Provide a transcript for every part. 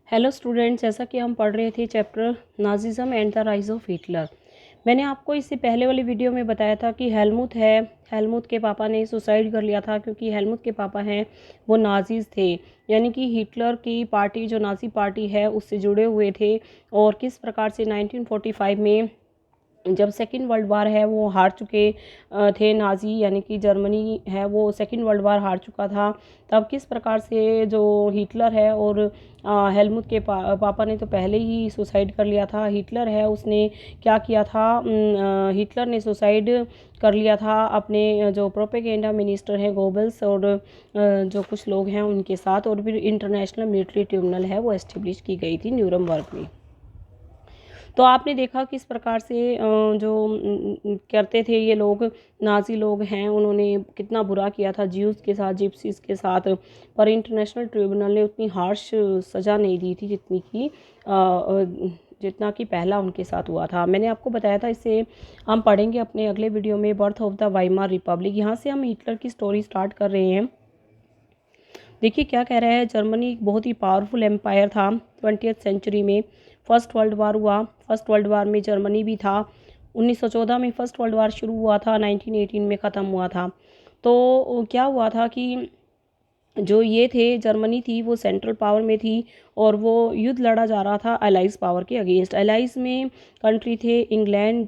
Hello students, जैसा कि हम पढ़ रहे थे chapter Nazism and the rise of Hitler. मैंने आपको इससे पहले वाली वीडियो में बताया था कि हेलमुथ के पापा ने सुसाइड कर लिया था क्योंकि हेलमुथ के पापा हैं वो नाजीज थे, यानी कि हिटलर की पार्टी जो नाजी पार्टी है उससे जुड़े हुए थे। और किस प्रकार से 1945 में जब सेकेंड वर्ल्ड वार है वो हार चुके थे नाजी, यानी कि जर्मनी है वो सेकेंड वर्ल्ड वार हार चुका था। तब किस प्रकार से जो हिटलर है और हेलमुथ के पापा ने तो पहले ही सुसाइड कर लिया था। हिटलर है उसने क्या किया था, हिटलर ने सुसाइड कर लिया था अपने जो प्रोपेगेंडा मिनिस्टर हैं गोबल्स और जो कुछ लोग हैं उनके साथ। और फिर इंटरनेशनल मिलिट्री ट्रिब्यूनल है वो एस्टेब्लिश की गई थी न्यूरमबर्ग में। तो आपने देखा किस प्रकार से जो करते थे ये लोग, नाजी लोग हैं, उन्होंने कितना बुरा किया था ज्यूज के साथ, जिप्सीज के साथ। पर इंटरनेशनल ट्रिब्यूनल ने उतनी हार्श सज़ा नहीं दी थी जितना कि पहला उनके साथ हुआ था। मैंने आपको बताया था, इससे हम पढ़ेंगे अपने अगले वीडियो में birth of the Weimar Republic. यहाँ से हम हिटलर की स्टोरी स्टार्ट कर रहे हैं। देखिए क्या कह रहा है। जर्मनी एक बहुत ही पावरफुल एम्पायर था 20th सेंचुरी में। फर्स्ट वर्ल्ड वार हुआ, फर्स्ट वर्ल्ड वार में जर्मनी भी था। 1914 में फर्स्ट वर्ल्ड वार शुरू हुआ था, 1918 में ख़त्म हुआ था। तो क्या हुआ था कि जो ये थे, जर्मनी थी वो सेंट्रल पावर में थी और वो युद्ध लड़ा जा रहा था अलाइज पावर के अगेंस्ट। अलाइज में कंट्री थे इंग्लैंड,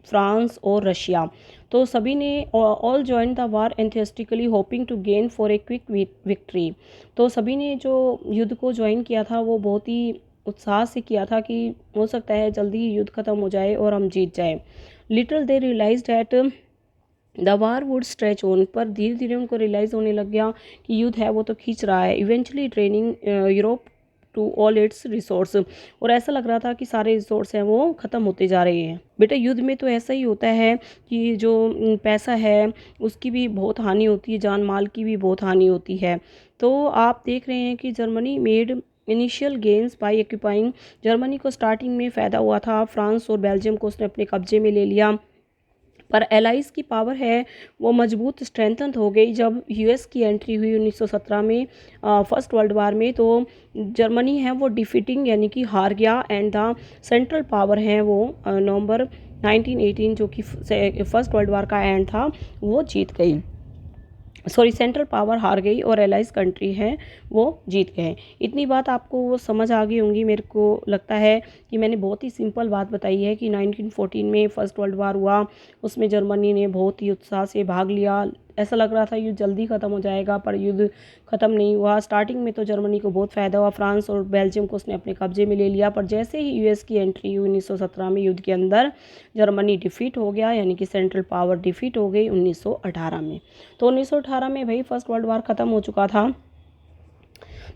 फ्रांस और रशिया। तो सभी ने all join the war enthusiastically hoping to gain for a quick victory. तो सभी ने जो युद्ध को ज्वाइन किया था वो बहुत ही उत्साह से किया था कि हो सकता है जल्दी ही युद्ध खत्म हो जाए और हम जीत जाए। Little they realise that the war would stretch on. पर धीरे धीरे उनको रियलाइज़ होने लग गया कि युद्ध है वो तो खींच रहा है। Eventually training Europe to all its resource. और ऐसा लग रहा था कि सारे रिसोर्स हैं वो ख़त्म होते जा रहे हैं। बेटा युद्ध में तो ऐसा ही होता है कि जो पैसा है उसकी भी बहुत हानि होती है, जान माल की भी बहुत हानि होती है। तो आप देख रहे हैं कि Germany made initial gains by occupying. Germany को स्टार्टिंग में फ़ायदा हुआ था, फ्रांस और बेल्जियम को उसने अपने कब्जे में ले लिया। पर एलाइज की पावर है वो मजबूत स्ट्रेंथन हो गई जब यूएस की एंट्री हुई 1917 में फर्स्ट वर्ल्ड वार में। तो जर्मनी है वो डिफीटिंग यानी कि हार गया एंड द सेंट्रल पावर है वो नवंबर 1918 जो कि फर्स्ट वर्ल्ड वार का एंड था वो जीत गई। सॉरी, सेंट्रल पावर हार गई और एलाइज कंट्री है वो जीत गए। इतनी बात आपको वो समझ आ गई होंगी। मेरे को लगता है कि मैंने बहुत ही सिंपल बात बताई है कि 1914 में फर्स्ट वर्ल्ड वार हुआ, उसमें जर्मनी ने बहुत ही उत्साह से भाग लिया। ऐसा लग रहा था युद्ध जल्दी ख़त्म हो जाएगा, पर युद्ध ख़त्म नहीं हुआ। स्टार्टिंग में तो जर्मनी को बहुत फ़ायदा हुआ, फ्रांस और बेल्जियम को उसने अपने कब्जे में ले लिया। पर जैसे ही यूएस की एंट्री हुई 1917 में युद्ध के अंदर, जर्मनी डिफीट हो गया, यानी कि सेंट्रल पावर डिफीट हो गई 1918 में। तो 1918 में भाई फर्स्ट वर्ल्ड वार ख़त्म हो चुका था।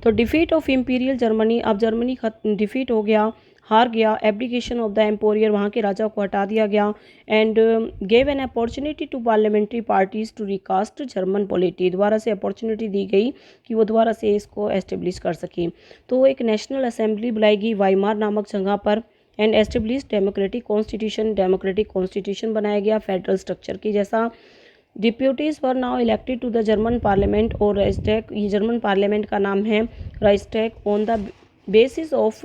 तो डिफीट ऑफ इम्पीरियल जर्मनी, अब जर्मनी डिफीट हो गया, हार गया। एब्डिकेशन ऑफ द एम्पोरियर, वहाँ के राजा को हटा दिया गया। And gave an opportunity to parliamentary parties to recast German polity. दोबारा से अपॉर्चुनिटी दी गई कि वो दोबारा से इसको एस्टेब्लिश कर सकें। तो एक नेशनल असेंबली बुलाई गई वाइमार नामक जगह पर एंड एस्टेब्लिश डेमोक्रेटिक कॉन्स्टिट्यूशन बनाया गया फेडरल स्ट्रक्चर की जैसा। Deputies were now elected to the German parliament और राइस्टैग, ये जर्मन पार्लियामेंट का नाम है Reichstag, on the basis of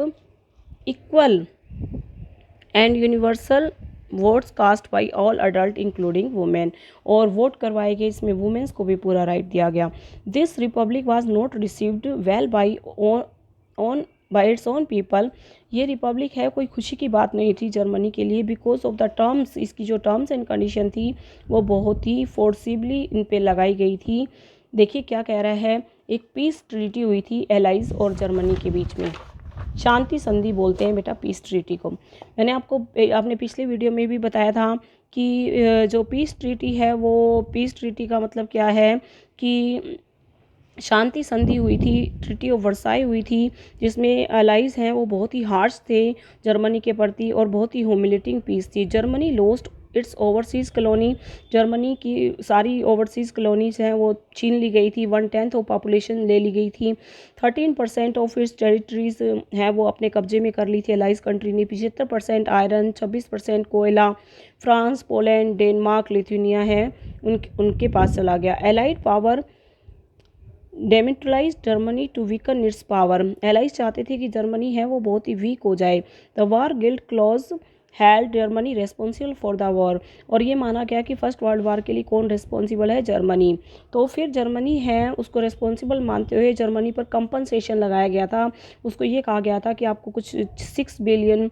equal and universal votes cast by all adult including women. और वोट करवाए गए, इसमें वुमेन्स को भी पूरा राइट दिया गया। This Republic was not received well by its own people. ये रिपब्लिक है कोई खुशी की बात नहीं थी जर्मनी के लिए, बिकॉज ऑफ द टर्म्स, इसकी जो टर्म्स एंड कंडीशन थी वो बहुत ही फोर्सिबली इन पे लगाई गई थी। देखिए क्या कह रहा है, एक पीस ट्रीटी हुई थी एलाइज और जर्मनी के बीच में। शांति संधि बोलते हैं बेटा पीस ट्रीटी को। मैंने आपने पिछले वीडियो में भी बताया था कि जो पीस ट्रीटी है वो, पीस ट्रीटी का मतलब क्या है कि शांति संधि हुई थी, ट्रीटी ऑफ वर्साई हुई थी, जिसमें अलाइज हैं वो बहुत ही हार्श थे जर्मनी के प्रति और बहुत ही ह्यूमिलेटिंग पीस थी। Germany lost its overseas colony, Germany की सारी ओवरसीज़ कॉलोनीज हैं वो छीन ली गई थी। 1/10 ऑफ पॉपुलेशन ले ली गई थी। 13% ऑफ इट्स टेरिटरीज हैं वो अपने कब्जे में कर ली थी अलाइज कंट्री ने। 75% आयरन, 26% कोयला फ्रांस, पोलैंड, डेनमार्क, लिथुनिया है उनके पास चला गया। Allied power demilitarize Germany to weaken its power. Allies चाहते थे कि जर्मनी है वो बहुत ही वीक हो जाए। The war guild clause held Germany responsible for the war. और ये माना गया कि फर्स्ट वर्ल्ड वार के लिए कौन रेस्पॉन्सिबल है, जर्मनी। तो फिर जर्मनी है उसको रेस्पॉन्सिबल मानते हुए जर्मनी पर कंपनसेशन लगाया गया था। उसको ये कहा गया था कि आपको कुछ 6 बिलियन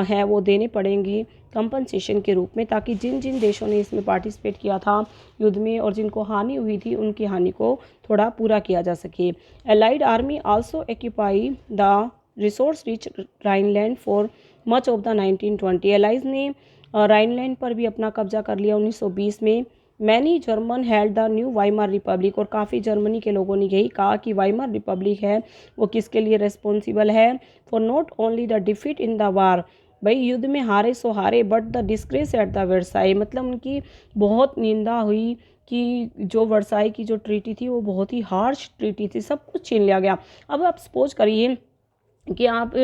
है वो देने पड़ेंगे कंपनसेशन के रूप में, ताकि जिन जिन देशों ने इसमें पार्टिसिपेट किया था युद्ध में और जिनको हानि हुई थी उनकी हानि को थोड़ा पूरा किया जा सके। Allied army also occupy the resource rich Rhineland for much of the 1920। Allies ने राइनलैंड पर भी अपना कब्जा कर लिया 1920 में। Many German held the new Weimar Republic. और काफ़ी जर्मनी के लोगों ने यही कहा कि वाइमार रिपब्लिक है वो किसके लिए रेस्पॉन्सिबल है, for not only the defeat in the war, भाई युद्ध में हारे सो हारे, but the disgrace at the Versailles, मतलब उनकी बहुत निंदा हुई कि जो वर्साई की जो ट्रीटी थी वो बहुत ही हार्श ट्रीटी थी, सब कुछ छीन लिया गया। अब आप सपोज करिए कि आप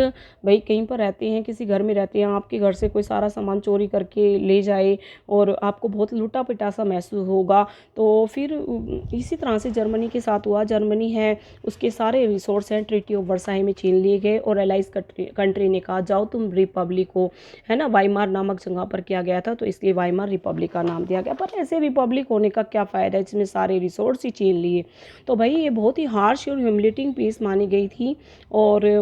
भाई कहीं पर रहते हैं, किसी घर में रहते हैं, आपके घर से कोई सारा सामान चोरी करके ले जाए और आपको बहुत लूटा पिटा सा महसूस होगा। तो फिर इसी तरह से जर्मनी के साथ हुआ। जर्मनी है उसके सारे रिसोर्स हैं ट्रीटी ऑफ वर्साई में छीन लिए गए और एलाइज कंट्री ने कहा जाओ तुम रिपब्लिक हो, है ना। वाइमार नामक जगह पर किया गया था तो इसलिए वाइमार रिपब्लिक का नाम दिया गया। पर ऐसे रिपब्लिक होने का क्या फ़ायदा है जिसमें सारे रिसोर्स ही छीन लिए। तो भाई ये बहुत ही हार्श और ह्यूमिलेटिंग पीस मानी गई थी और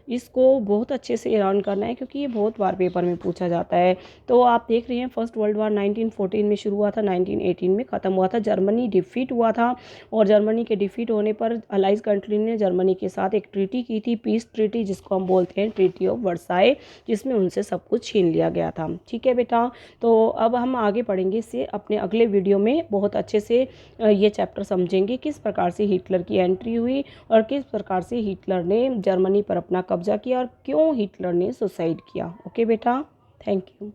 इसको बहुत अच्छे से रन करना है क्योंकि ये बहुत बार पेपर में पूछा जाता है। तो आप देख रहे हैं फर्स्ट वर्ल्ड वार 1914 में शुरू हुआ था, 1918 में ख़त्म हुआ था। जर्मनी डिफीट हुआ था और जर्मनी के डिफीट होने पर अलाइज कंट्री ने जर्मनी के साथ एक ट्रीटी की थी, पीस ट्रीटी, जिसको हम बोलते हैं ट्रीटी ऑफ वर्साई, जिसमें उनसे सब कुछ छीन लिया गया था। ठीक है बेटा, तो अब हम आगे पढ़ेंगे इससे अपने अगले वीडियो में बहुत अच्छे से ये चैप्टर समझेंगे किस प्रकार से हिटलर की एंट्री हुई और किस प्रकार से हिटलर ने जर्मनी पर अपना कब्जा किया और क्यों हिटलर ने सुसाइड किया। ओके बेटा, थैंक यू।